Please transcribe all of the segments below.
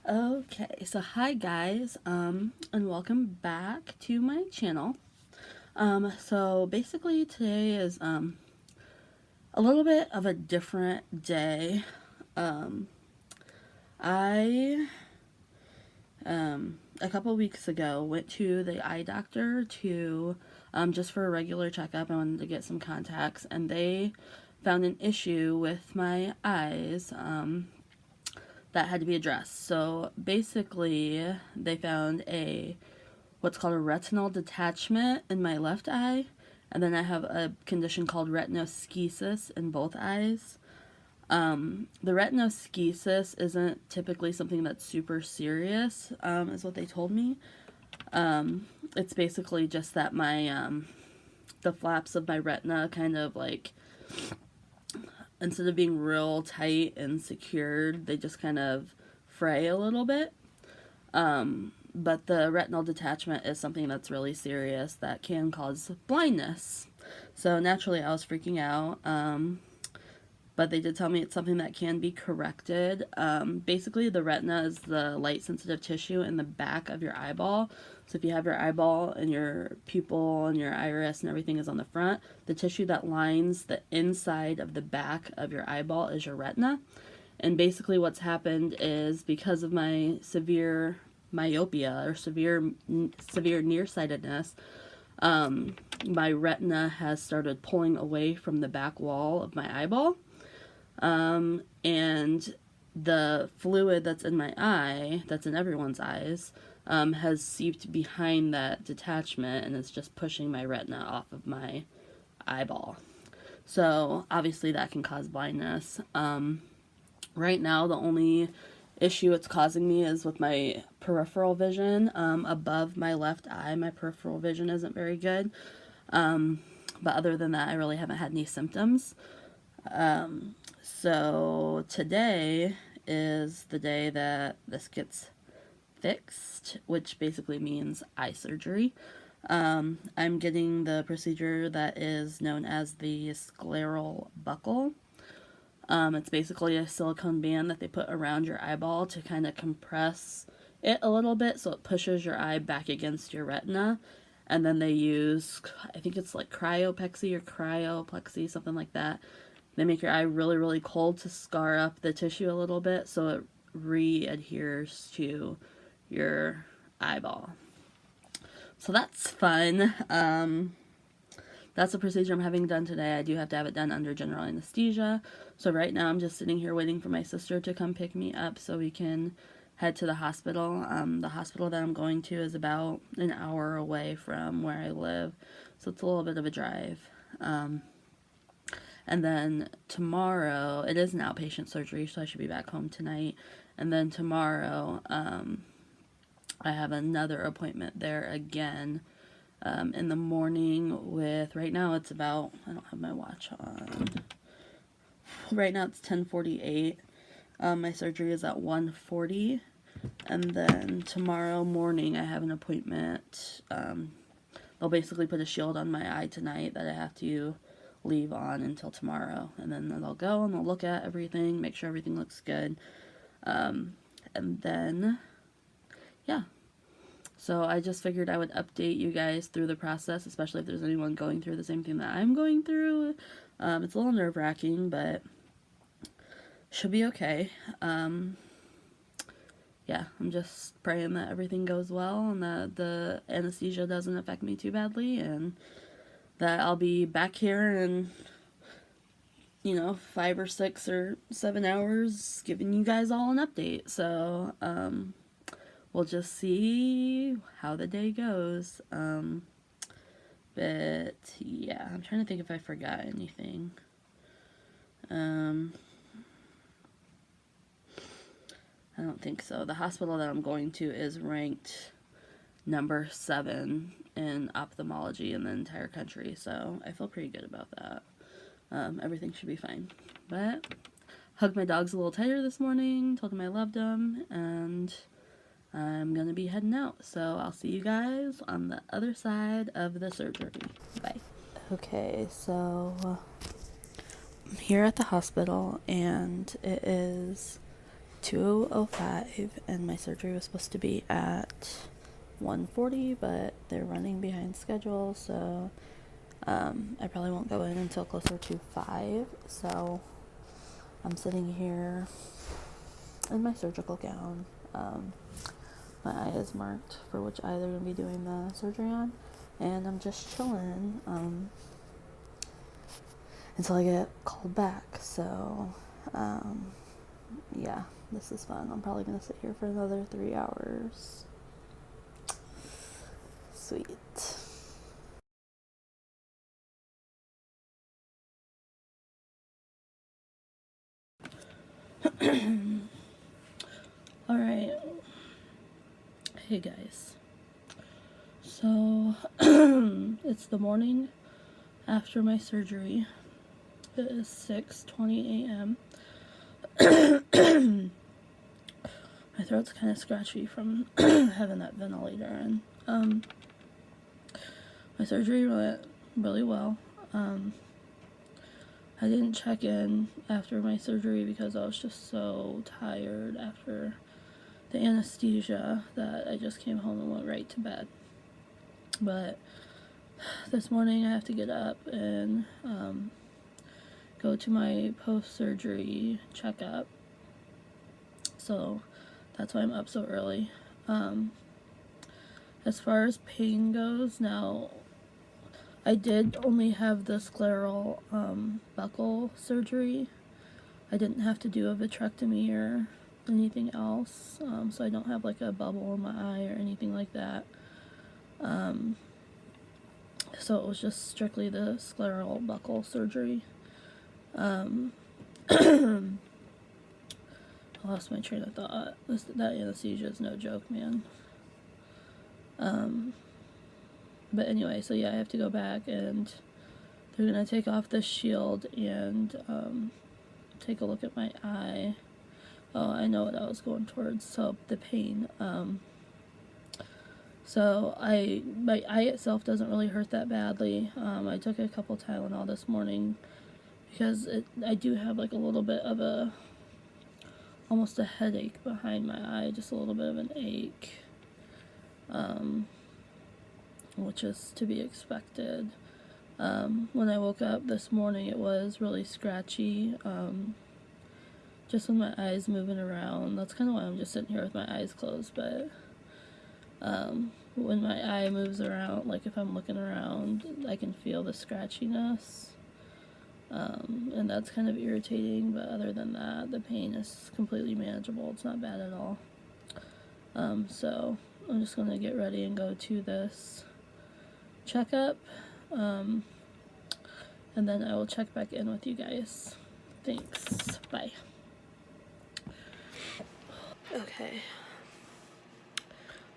Okay, so hi guys, and welcome back to my channel. So basically today is, a little bit of a different day. Um, I, a couple weeks ago went to the eye doctor to, just for a regular checkup. I wanted to get some contacts, and they found an issue with my eyes, that had to be addressed. So basically, they found what's called a retinal detachment in my left eye, and then I have a condition called retinoschisis in both eyes. The retinoschisis isn't typically something that's super serious, is what they told me. It's basically just that the flaps of my retina kind of like, instead of being real tight and secured, they just kind of fray a little bit. But the retinal detachment is something that's really serious that can cause blindness. So naturally, I was freaking out. But they did tell me it's something that can be corrected. Basically, the retina is the light sensitive tissue in the back of your eyeball. So if you have your eyeball and your pupil and your iris and everything is on the front, the tissue that lines the inside of the back of your eyeball is your retina. And basically what's happened is, because of my severe myopia or severe nearsightedness, my retina has started pulling away from the back wall of my eyeball. And the fluid that's in my eye, that's in everyone's eyes, has seeped behind that detachment, and it's just pushing my retina off of my eyeball. So obviously that can cause blindness. Right now, the only issue it's causing me is with my peripheral vision. Above my left eye, my peripheral vision isn't very good. But other than that, I really haven't had any symptoms. So today is the day that this gets fixed, which basically means eye surgery. I'm getting the procedure that is known as the scleral buckle. It's basically a silicone band that they put around your eyeball to kind of compress it a little bit so it pushes your eye back against your retina. And then they use, I think it's like cryopexy or cryoplexy, something like that. They make your eye really, really cold to scar up the tissue a little bit so it re-adheres to your eyeball. So that's fun. That's a procedure I'm having done today. I do have to have it done under general anesthesia. So right now I'm just sitting here waiting for my sister to come pick me up so we can head to the hospital. The hospital that I'm going to is about an hour away from where I live, so it's a little bit of a drive. And then tomorrow, it is an outpatient surgery, so I should be back home tonight. And then tomorrow, I have another appointment there again, in the morning with, right now it's about, I don't have my watch on. Right now it's 10:48. My surgery is at 1:40. And then tomorrow morning I have an appointment. They'll basically put a shield on my eye tonight that I have to leave on until tomorrow. And then they'll go and they'll look at everything, make sure everything looks good. And then, yeah. So I just figured I would update you guys through the process, especially if there's anyone going through the same thing that I'm going through. It's a little nerve-wracking, but should be okay. Yeah, I'm just praying that everything goes well and that the anesthesia doesn't affect me too badly, and that I'll be back here in, 5 or 6 or 7 hours giving you guys all an update. So, we'll just see how the day goes. But yeah, I'm trying to think if I forgot anything. I don't think so. The hospital that I'm going to is ranked number 7 in ophthalmology in the entire country, so I feel pretty good about that. Everything should be fine. But hugged my dogs a little tighter this morning, told them I loved them, and I'm gonna be heading out. So I'll see you guys on the other side of the surgery. Bye. Okay, so I'm here at the hospital, and it is 2:05, and my surgery was supposed to be at 1:40, but they're running behind schedule, so I probably won't go in until closer to 5. So I'm sitting here in my surgical gown. My eye is marked for which eye they're going to be doing the surgery on, and I'm just chilling until I get called back. So yeah, this is fun. I'm probably going to sit here for another 3 hours. Sweet. Alright. Hey guys. So, it's the morning after my surgery. It is 6:20 a.m. My throat's kind of scratchy from having that ventilator in. My surgery went really well. I didn't check in after my surgery because I was just so tired after the anesthesia that I just came home and went right to bed. But this morning I have to get up and go to my post-surgery checkup. So that's why I'm up so early. As far as pain goes, now I did only have the scleral buccal surgery. I didn't have to do a vitrectomy or anything else, so I don't have like a bubble in my eye or anything like that. So it was just strictly the scleral buccal surgery. I lost my train of thought. That anesthesia is no joke, man. But anyway, so yeah, I have to go back and they're gonna take off the shield and take a look at my eye. Oh, I know what I was going towards. So the pain. So my eye itself doesn't really hurt that badly. I took a couple Tylenol this morning because I do have like a little bit of almost a headache behind my eye, just a little bit of an ache, which is to be expected. When I woke up this morning, it was really scratchy, just with my eyes moving around. That's kind of why I'm just sitting here with my eyes closed, but when my eye moves around, like if I'm looking around, I can feel the scratchiness, and that's kind of irritating, but other than that, the pain is completely manageable. It's not bad at all. So I'm just going to get ready and go to this checkup, and then I will check back in with you guys. Thanks. Bye. Okay.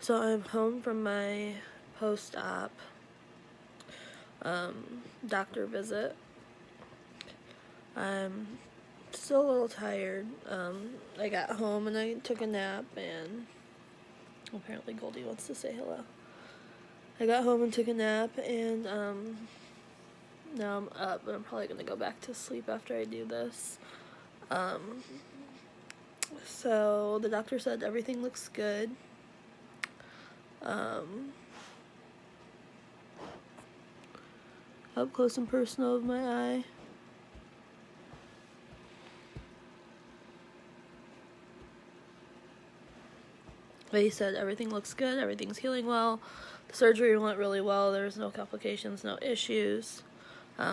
So I'm home from my post-op doctor visit. I'm still a little tired. I got home and I took a nap, and apparently Goldie wants to say hello. I got home and took a nap, and now I'm up, but I'm probably gonna go back to sleep after I do this. So the doctor said everything looks good. Up close and personal of my eye. But he said everything looks good, everything's healing well. The surgery went really well. There's no complications, no issues.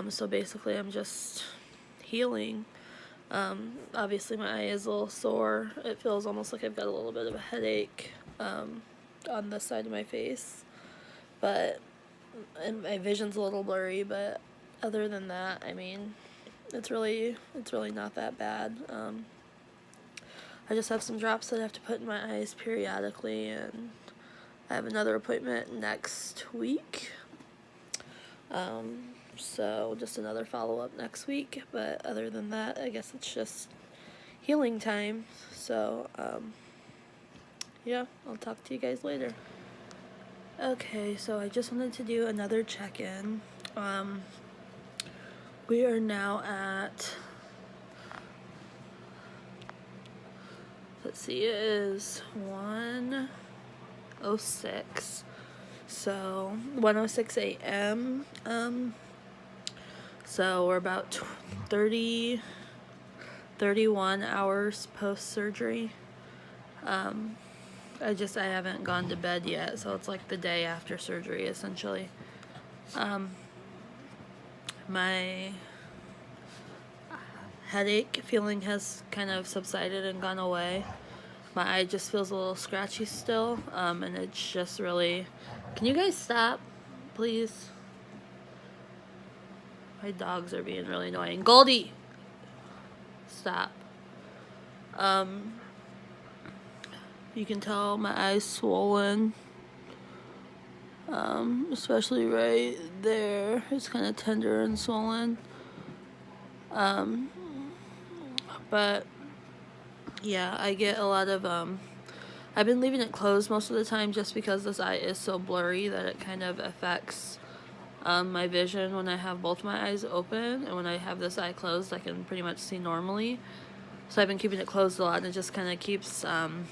So basically I'm just healing. Obviously my eye is a little sore. It feels almost like I've got a little bit of a headache on this side of my face. And my vision's a little blurry, but other than that, I mean, it's really not that bad. I just have some drops that I have to put in my eyes periodically, and I have another appointment next week. So just another follow-up next week, but other than that, I guess it's just healing time. So, yeah, I'll talk to you guys later. Okay, so I just wanted to do another check-in. We are now at let's see, it is 1:06. So 1:06 a.m. So we're about 31 hours post-surgery. I haven't gone to bed yet, so it's like the day after surgery, essentially. My headache feeling has kind of subsided and gone away. My eye just feels a little scratchy still, and it's just really... Can you guys stop, please? My dogs are being really annoying. Goldie! Stop. You can tell my eye's swollen. Especially right there. It's kind of tender and swollen. But yeah, I get a lot of, I've been leaving it closed most of the time just because this eye is so blurry that it kind of affects my vision when I have both my eyes open, and when I have this eye closed I can pretty much see normally. So I've been keeping it closed a lot, and it just kind of keeps I'm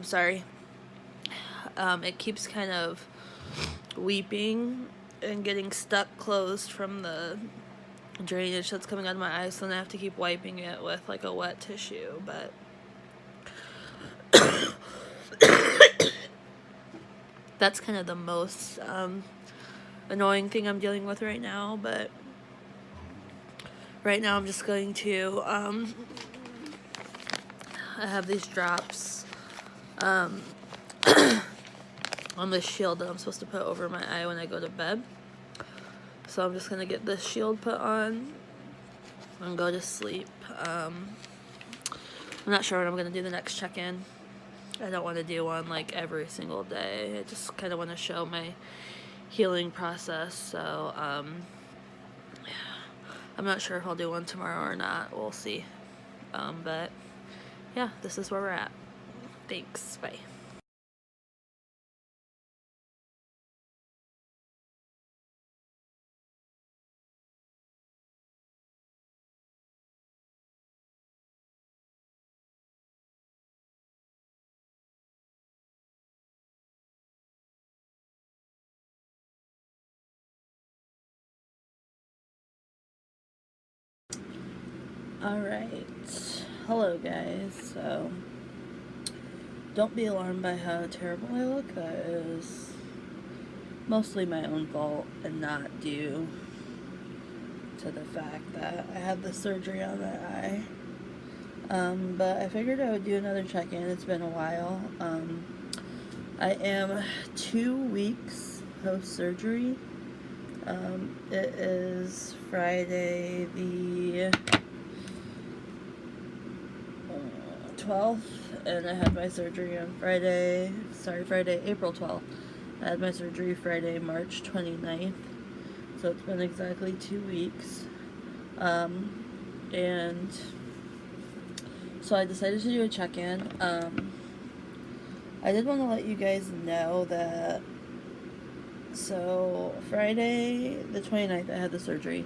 sorry. It keeps kind of weeping and getting stuck closed from the drainage that's coming out of my eyes, so then I have to keep wiping it with like a wet tissue. But that's kind of the most annoying thing I'm dealing with right now. But right now I'm just going to I have these drops on this shield that I'm supposed to put over my eye when I go to bed. So I'm just going to get this shield put on and go to sleep. I'm not sure when I'm going to do the next check-in. I don't want to do one like every single day. I just kind of want to show my healing process. So I'm not sure if I'll do one tomorrow or not. We'll see. But yeah, this is where we're at. Thanks. Bye. Alright, hello guys. So don't be alarmed by how terrible I look. That is mostly my own fault and not due to the fact that I had the surgery on that eye. But I figured I would do another check-in. It's been a while. I am 2 weeks post-surgery. It is Friday the 12th, and I had my surgery on Friday, April 12th. I had my surgery Friday, March 29th, so it's been exactly 2 weeks. And so I decided to do a check-in. I did want to let you guys know that, so Friday the 29th I had the surgery.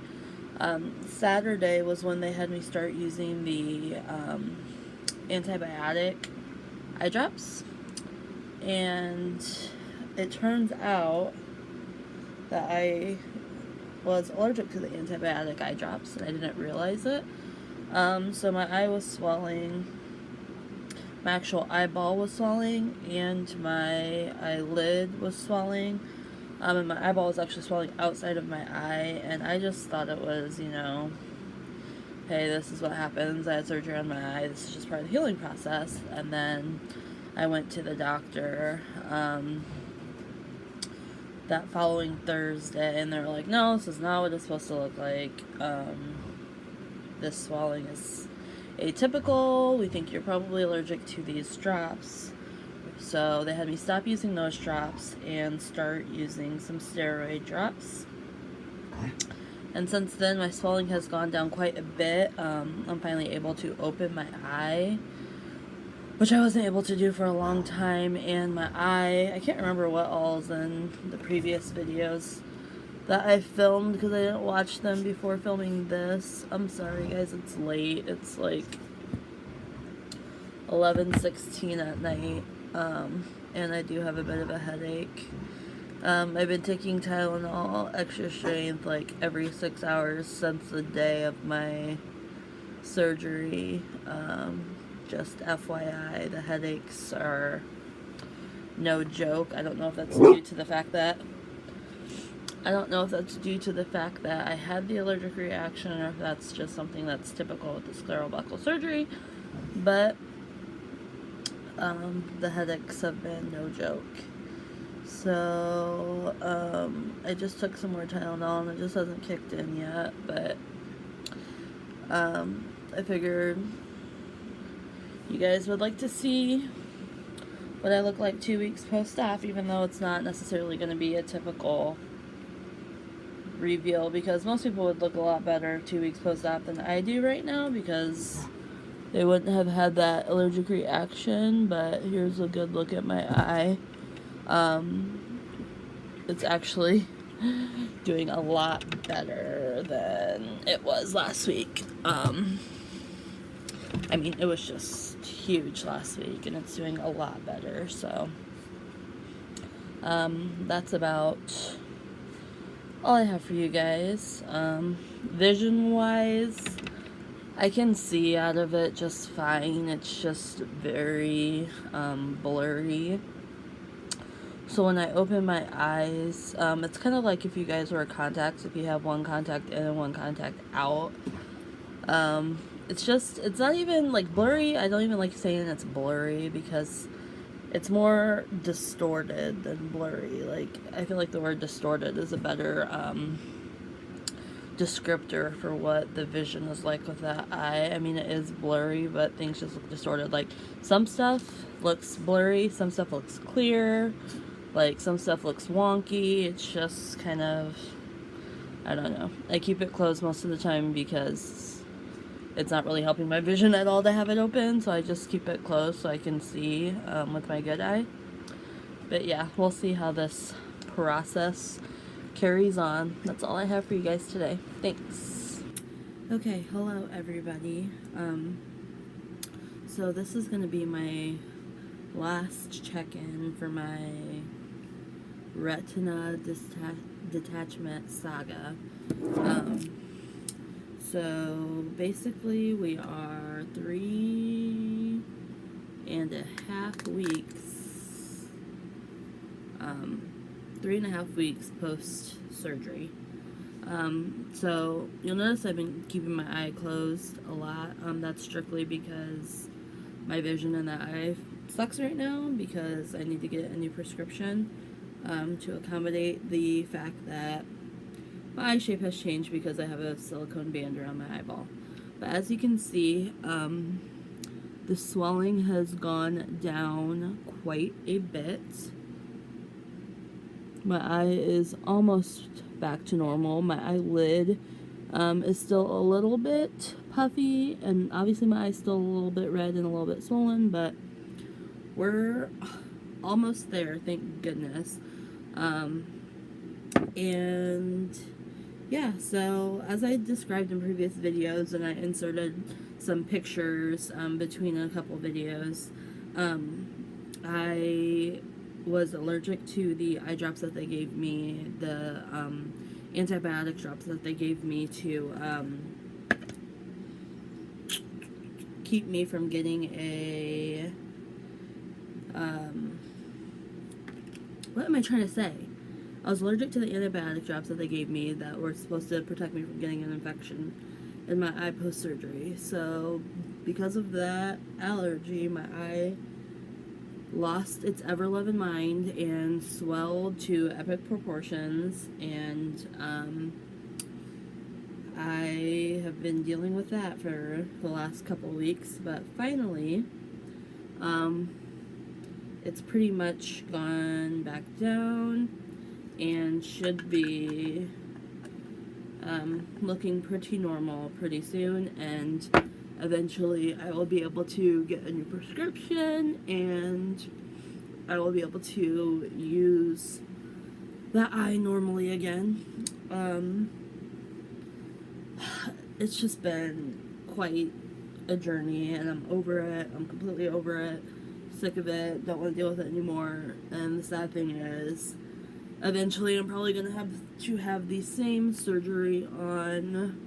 Saturday was when they had me start using the antibiotic eye drops, and it turns out that I was allergic to the antibiotic eye drops, and I didn't realize it. So my eye was swelling, my actual eyeball was swelling, and my eyelid was swelling, and my eyeball was actually swelling outside of my eye, and I just thought it was, you know, hey, this is what happens. I had surgery on my eye. This is just part of the healing process. And then I went to the doctor that following Thursday, and they were like, no, this is not what it's supposed to look like. This swelling is atypical. We think you're probably allergic to these drops. So they had me stop using those drops and start using some steroid drops. And since then, my swelling has gone down quite a bit. I'm finally able to open my eye, which I wasn't able to do for a long time. And my eye, I can't remember what all's in the previous videos, that I filmed because I didn't watch them before filming this. I'm sorry guys, it's late. It's like 11:16 at night, and I do have a bit of a headache. I've been taking Tylenol extra strength like every 6 hours since the day of my surgery. Just FYI, the headaches are no joke. I don't know if that's due to the fact that I had the allergic reaction, or if that's just something that's typical with the scleral buckle surgery, but the headaches have been no joke. So I just took some more Tylenol and it just hasn't kicked in yet, but I figured you guys would like to see what I look like 2 weeks post-op, even though it's not necessarily going to be a typical reveal, because most people would look a lot better 2 weeks post-op than I do right now, because they wouldn't have had that allergic reaction. But here's a good look at my eye. It's actually doing a lot better than it was last week. I mean, it was just huge last week, and it's doing a lot better, so that's about all I have for you guys. Vision-wise, I can see out of it just fine. It's just very blurry. So when I open my eyes, it's kind of like if you guys wear contacts, if you have one contact in and one contact out. It's not even like blurry. I don't even like saying it's blurry because it's more distorted than blurry. Like, I feel like the word distorted is a better descriptor for what the vision is like with that eye. I mean, it is blurry, but things just look distorted. Like, some stuff looks blurry, some stuff looks clear, like some stuff looks wonky. It's just kind of, I don't know. I keep it closed most of the time because it's not really helping my vision at all to have it open, so I just keep it closed so I can see with my good eye. But yeah, we'll see how this process carries on. That's all I have for you guys today. Thanks. Okay, hello everybody. So this is going to be my last check-in for my Retinal Detachment saga. So basically we are 3.5 weeks post surgery. So you'll notice I've been keeping my eye closed a lot. That's strictly because my vision in that eye sucks right now, because I need to get a new prescription to accommodate the fact that my eye shape has changed because I have a silicone band around my eyeball. But as you can see, the swelling has gone down quite a bit. My eye is almost back to normal. My eyelid is still a little bit puffy, and obviously my eye's still a little bit red and a little bit swollen, but we're almost there, thank goodness. And yeah, so as I described in previous videos, and I inserted some pictures between a couple videos, I was allergic to the eye drops that they gave me, the antibiotic drops that they gave me to keep me from getting a, what am I trying to say? I was allergic to the antibiotic drops that they gave me that were supposed to protect me from getting an infection in my eye post-surgery. So because of that allergy, my eye lost its ever-loving mind and swelled to epic proportions, and I have been dealing with that for the last couple weeks, but finally it's pretty much gone back down and should be looking pretty normal pretty soon, and eventually I will be able to get a new prescription and I will be able to use that eye normally again. It's just been quite a journey, and I'm over it. I'm completely over it. Sick of it. Don't want to deal with it anymore. And the sad thing is, eventually I'm probably going to have the same surgery on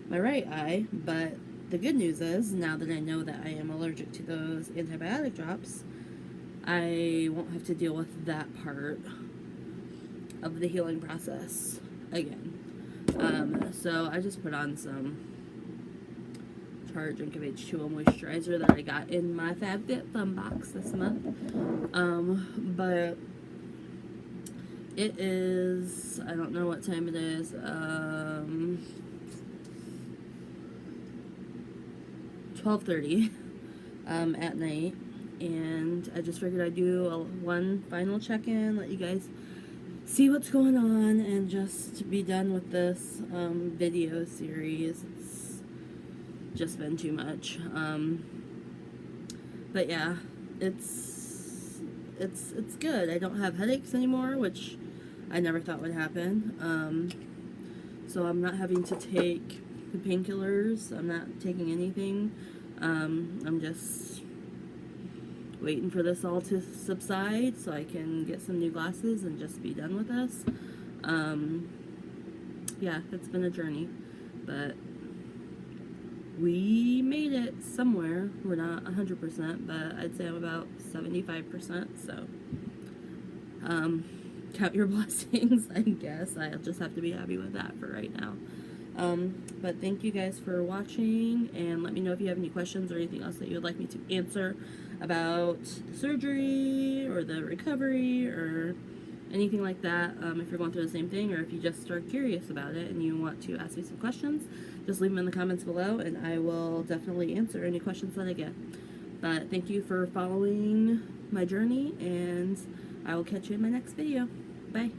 my right eye, but the good news is, now that I know that I am allergic to those antibiotic drops, I won't have to deal with that part of the healing process again. So I just put on some Charge and H2O moisturizer that I got in my FabFitFun box this month. But it is, I don't know what time it is, 12:30 at night, and I just figured I'd do one final check-in, let you guys see what's going on, and just be done with this video series. It's just been too much. But yeah, it's good. I don't have headaches anymore, which I never thought would happen. So I'm not having to take the painkillers. I'm not taking anything. I'm just waiting for this all to subside so I can get some new glasses and just be done with this. Yeah, it's been a journey, but we made it somewhere. We're not 100%, but I'd say I'm about 75%, so count your blessings, I guess. I'll just have to be happy with that for right now. But thank you guys for watching, and let me know if you have any questions or anything else that you would like me to answer about the surgery or the recovery or anything like that. If you're going through the same thing, or if you just are curious about it and you want to ask me some questions, just leave them in the comments below, and I will definitely answer any questions that I get. But thank you for following my journey, and I will catch you in my next video. Bye.